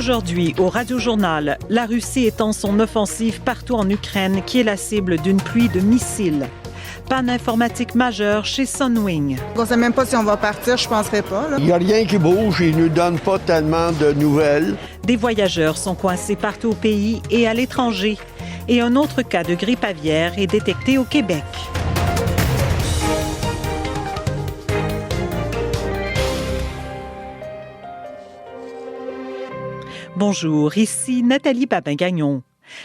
Aujourd'hui, au Radio-Journal, la Russie étend son offensive partout en Ukraine, qui est la cible d'une pluie de missiles. Panne informatique majeure chez Sunwing. On ne sait même pas si on va partir, je ne penserais pas. Il n'y a rien qui bouge, ils ne nous donnent pas tellement de nouvelles. Des voyageurs sont coincés partout au pays et à l'étranger. Et un autre cas de grippe aviaire est détecté au Québec. Bonjour, ici Nathalie Papin-Gagnon.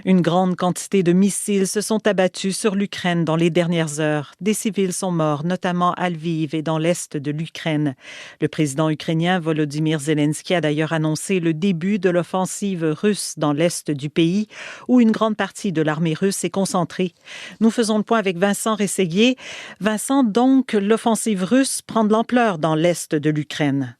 Une grande quantité de missiles se sont abattus sur l'Ukraine dans les dernières heures. Des civils sont morts, notamment à Lviv et dans l'est de l'Ukraine. Le président ukrainien Volodymyr Zelensky a d'ailleurs annoncé le début de l'offensive russe dans l'est du pays, où une grande partie de l'armée russe est concentrée. Nous faisons le point avec Vincent Rességuier. Vincent, donc, l'offensive russe prend de l'ampleur dans l'est de l'Ukraine.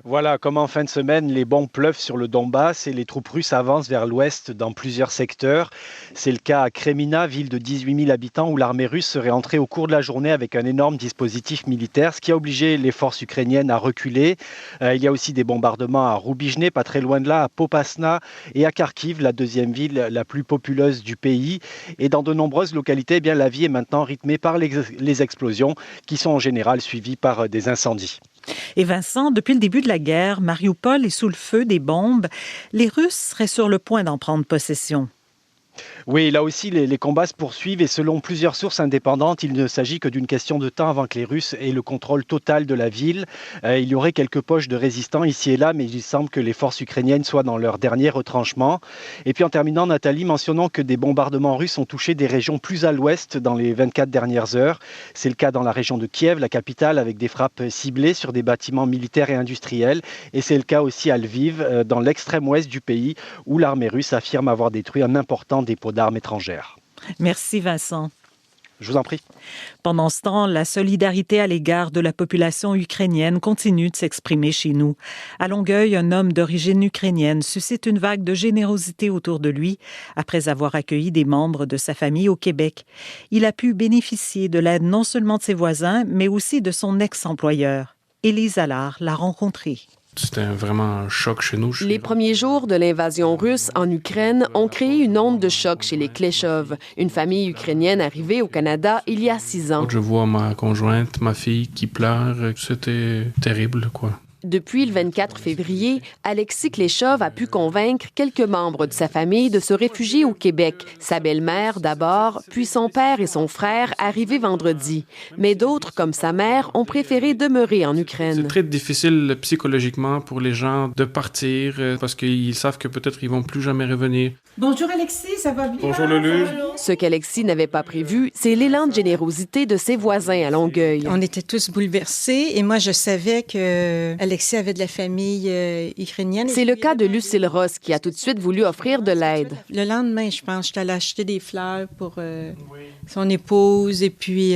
Voilà, comme en fin de semaine, les bombes pleuvent sur le Donbass et les troupes russes avancent vers l'ouest dans plusieurs secteurs. C'est le cas à Kremina, ville de 18 000 habitants, où l'armée russe serait entrée au cours de la journée avec un énorme dispositif militaire, ce qui a obligé les forces ukrainiennes à reculer. Il y a aussi des bombardements à Rubizhne, pas très loin de là, à Popasna et à Kharkiv, la deuxième ville la plus populeuse du pays. Et dans de nombreuses localités, la vie est maintenant rythmée par les explosions, qui sont en général suivies par des incendies. Et Vincent, depuis le début de la guerre, Mariupol est sous le feu des bombes. Les Russes seraient sur le point d'en prendre possession. Oui, là aussi, les combats se poursuivent et selon plusieurs sources indépendantes, il ne s'agit que d'une question de temps avant que les Russes aient le contrôle total de la ville. Il y aurait quelques poches de résistants ici et là, mais il semble que les forces ukrainiennes soient dans leur dernier retranchement. Et puis en terminant, Nathalie, mentionnons que des bombardements russes ont touché des régions plus à l'ouest dans les 24 dernières heures. C'est le cas dans la région de Kiev, la capitale, avec des frappes ciblées sur des bâtiments militaires et industriels. Et c'est le cas aussi à Lviv, dans l'extrême ouest du pays, où l'armée russe affirme avoir détruit un important dépôt d'armes étrangères. Merci Vincent. Je vous en prie. Pendant ce temps, la solidarité à l'égard de la population ukrainienne continue de s'exprimer chez nous. À Longueuil, un homme d'origine ukrainienne suscite une vague de générosité autour de lui après avoir accueilli des membres de sa famille au Québec. Il a pu bénéficier de l'aide non seulement de ses voisins, mais aussi de son ex-employeur. Élise Allard l'a rencontré. C'était vraiment un choc chez nous. Les premiers jours de l'invasion russe en Ukraine ont créé une onde de choc chez les Kleshov, une famille ukrainienne arrivée au Canada il y a 6 ans. Je vois ma conjointe, ma fille qui pleure. C'était terrible, quoi. Depuis le 24 février, Alexis Kleshov a pu convaincre quelques membres de sa famille de se réfugier au Québec. Sa belle-mère d'abord, puis son père et son frère arrivés vendredi. Mais d'autres, comme sa mère, ont préféré demeurer en Ukraine. C'est très difficile psychologiquement pour les gens de partir parce qu'ils savent que peut-être ils vont plus jamais revenir. Bonjour Alexis, ça va bien? Bonjour Lulu. Ce qu'Alexis n'avait pas prévu, c'est l'élan de générosité de ses voisins à Longueuil. On était tous bouleversés et moi je savais que Alexis avait de la famille ukrainienne. C'est le cas de Lucille Ross qui a tout de suite voulu offrir de l'aide. Le lendemain, je pense, j'étais allée acheter des fleurs pour son épouse et puis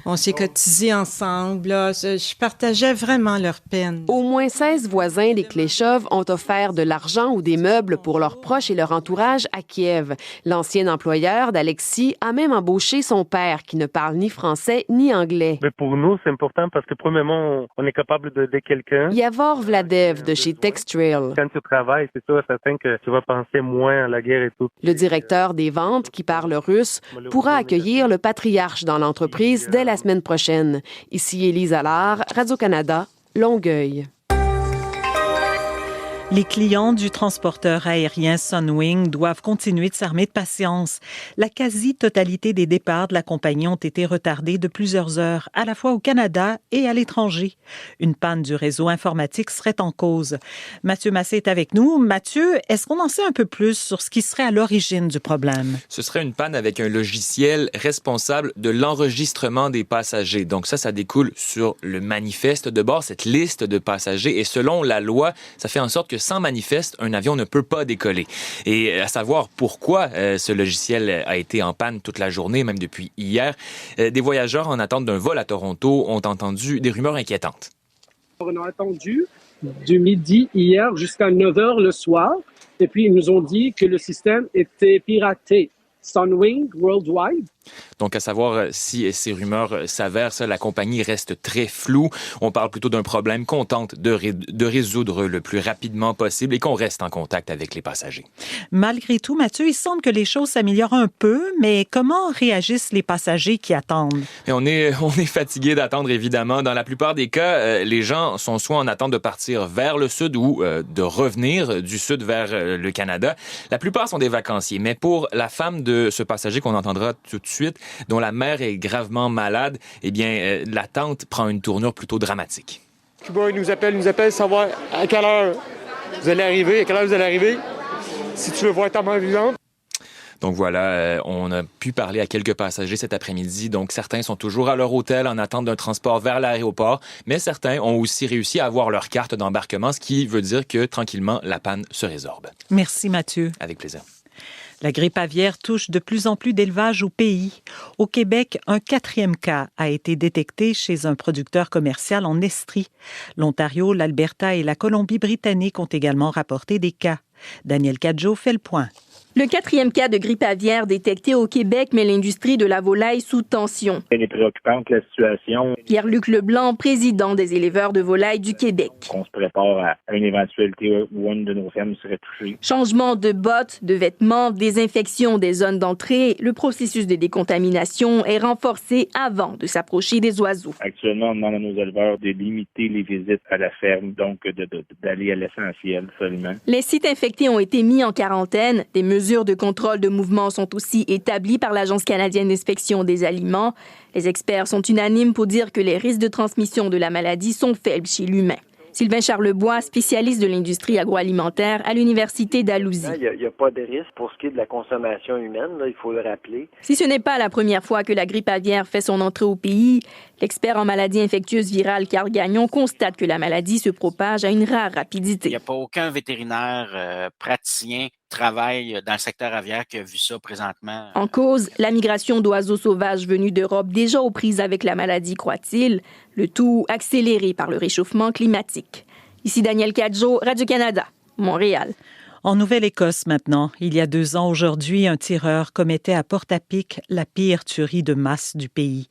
on s'est cotisés ensemble. Là. Je partageais vraiment leur peine. Au moins 16 voisins des Kleshov ont offert de l'argent ou des meubles pour leurs proches et leur entourage à Kiev. L'ancien employeur d'Alexis a même embauché son père qui ne parle ni français ni anglais. Mais pour nous, c'est important parce que premièrement, on est capable d'aider quelqu'un. Yavor Vladev de chez Textrail. Quand tu travailles, c'est sûr, certain que tu vas penser moins à la guerre et tout. Le directeur des ventes, qui parle russe, pourra accueillir le patriarche dans l'entreprise dès la semaine prochaine. Ici Élise Allard, Radio-Canada, Longueuil. Les clients du transporteur aérien Sunwing doivent continuer de s'armer de patience. La quasi-totalité des départs de la compagnie ont été retardés de plusieurs heures, à la fois au Canada et à l'étranger. Une panne du réseau informatique serait en cause. Mathieu Massé est avec nous. Mathieu, est-ce qu'on en sait un peu plus sur ce qui serait à l'origine du problème? Ce serait une panne avec un logiciel responsable de l'enregistrement des passagers. Donc ça découle sur le manifeste de bord, cette liste de passagers. Et selon la loi, ça fait en sorte que sans manifeste, un avion ne peut pas décoller. Et à savoir pourquoi ce logiciel a été en panne toute la journée, même depuis hier, des voyageurs en attente d'un vol à Toronto ont entendu des rumeurs inquiétantes. On a attendu du midi hier jusqu'à 9 h le soir, et puis ils nous ont dit que le système était piraté. Sunwing Worldwide Donc, à savoir si ces rumeurs s'avèrent, ça, la compagnie reste très floue. On parle plutôt d'un problème qu'on tente de résoudre le plus rapidement possible et qu'on reste en contact avec les passagers. Malgré tout, Mathieu, il semble que les choses s'améliorent un peu, mais comment réagissent les passagers qui attendent? Et on est fatigué d'attendre, évidemment. Dans la plupart des cas, les gens sont soit en attente de partir vers le sud ou de revenir du sud vers le Canada. La plupart sont des vacanciers, mais pour la femme de ce passager qu'on entendra tout de suite, dont la mère est gravement malade, eh bien, l'attente prend une tournure plutôt dramatique. Cuba, il nous appelle savoir à quelle heure vous allez arriver, si tu veux voir ta mère vivante. Donc voilà, on a pu parler à quelques passagers cet après-midi. Donc certains sont toujours à leur hôtel en attente d'un transport vers l'aéroport, mais certains ont aussi réussi à avoir leur carte d'embarquement, ce qui veut dire que tranquillement, la panne se résorbe. Merci Mathieu. Avec plaisir. La grippe aviaire touche de plus en plus d'élevages au pays. Au Québec, un 4e cas a été détecté chez un producteur commercial en Estrie. L'Ontario, l'Alberta et la Colombie-Britannique ont également rapporté des cas. Daniel Cadjo fait le point. Le 4e cas de grippe aviaire détecté au Québec met l'industrie de la volaille sous tension. Elle est préoccupante, la situation. Pierre-Luc Leblanc, président des éleveurs de volailles du Québec. On se prépare à une éventualité où une de nos fermes serait touchée. Changement de bottes, de vêtements, désinfection des zones d'entrée, le processus de décontamination est renforcé avant de s'approcher des oiseaux. Actuellement, on demande à nos éleveurs de limiter les visites à la ferme, donc d'aller à l'essentiel seulement. Les sites infectés ont été mis en quarantaine. Des mesures de contrôle de mouvement sont aussi établies par l'Agence canadienne d'inspection des aliments. Les experts sont unanimes pour dire que les risques de transmission de la maladie sont faibles chez l'humain. Sylvain Charlebois, spécialiste de l'industrie agroalimentaire à l'Université d'Alousie. Il n'y a pas de risque pour ce qui est de la consommation humaine, là, il faut le rappeler. Si ce n'est pas la première fois que la grippe aviaire fait son entrée au pays, l'expert en maladies infectieuses virales Carl Gagnon constate que la maladie se propage à une rare rapidité. Il n'y a pas aucun vétérinaire praticien travaille dans le secteur aviaire qui a vu ça présentement. En cause, la migration d'oiseaux sauvages venus d'Europe déjà aux prises avec la maladie, croit-il, le tout accéléré par le réchauffement climatique. Ici Daniel Cadjo, Radio-Canada, Montréal. En Nouvelle-Écosse maintenant, il y a 2 ans aujourd'hui, un tireur commettait à Portapique la pire tuerie de masse du pays.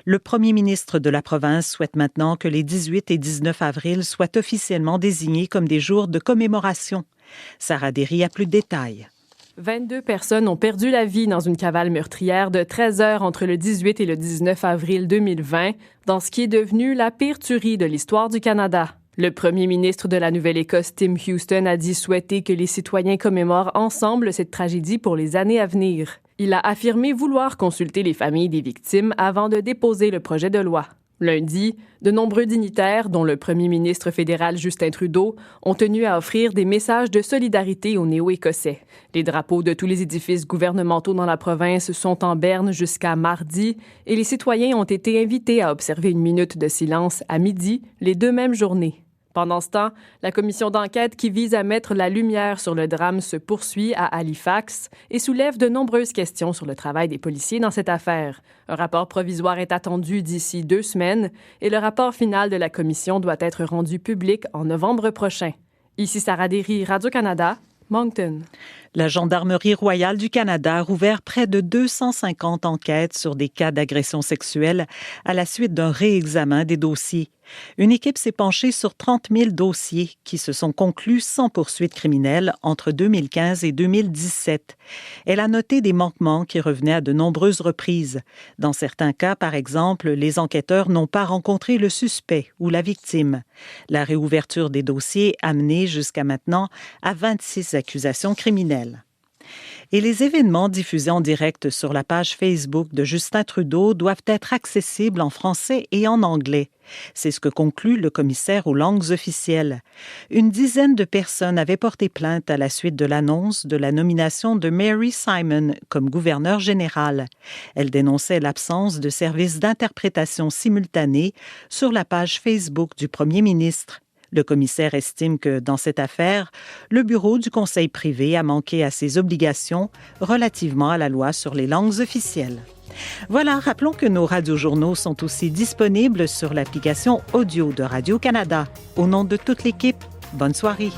Le premier ministre de la province souhaite maintenant que les 18 et 19 avril soient officiellement désignés comme des jours de commémoration. Sarah Derry a plus de détails. 22 personnes ont perdu la vie dans une cavale meurtrière de 13 heures entre le 18 et le 19 avril 2020, dans ce qui est devenu la pire tuerie de l'histoire du Canada. Le premier ministre de la Nouvelle-Écosse, Tim Houston, a dit souhaiter que les citoyens commémorent ensemble cette tragédie pour les années à venir. Il a affirmé vouloir consulter les familles des victimes avant de déposer le projet de loi. Lundi, de nombreux dignitaires, dont le premier ministre fédéral Justin Trudeau, ont tenu à offrir des messages de solidarité aux Néo-Écossais. Les drapeaux de tous les édifices gouvernementaux dans la province sont en berne jusqu'à mardi et les citoyens ont été invités à observer une minute de silence à midi les 2 mêmes journées. Pendant ce temps, la commission d'enquête qui vise à mettre la lumière sur le drame se poursuit à Halifax et soulève de nombreuses questions sur le travail des policiers dans cette affaire. Un rapport provisoire est attendu d'ici 2 semaines et le rapport final de la commission doit être rendu public en novembre prochain. Ici Sarah Derry, Radio-Canada, Moncton. La Gendarmerie royale du Canada a rouvert près de 250 enquêtes sur des cas d'agression sexuelle à la suite d'un réexamen des dossiers. Une équipe s'est penchée sur 30 000 dossiers qui se sont conclus sans poursuite criminelle entre 2015 et 2017. Elle a noté des manquements qui revenaient à de nombreuses reprises. Dans certains cas, par exemple, les enquêteurs n'ont pas rencontré le suspect ou la victime. La réouverture des dossiers a mené jusqu'à maintenant à 26 accusations criminelles. Et les événements diffusés en direct sur la page Facebook de Justin Trudeau doivent être accessibles en français et en anglais. C'est ce que conclut le commissaire aux langues officielles. Une dizaine de personnes avaient porté plainte à la suite de l'annonce de la nomination de Mary Simon comme gouverneure générale. Elle dénonçait l'absence de services d'interprétation simultanée sur la page Facebook du premier ministre. Le commissaire estime que, dans cette affaire, le bureau du Conseil privé a manqué à ses obligations relativement à la loi sur les langues officielles. Voilà, rappelons que nos radiojournaux sont aussi disponibles sur l'application audio de Radio-Canada. Au nom de toute l'équipe, bonne soirée.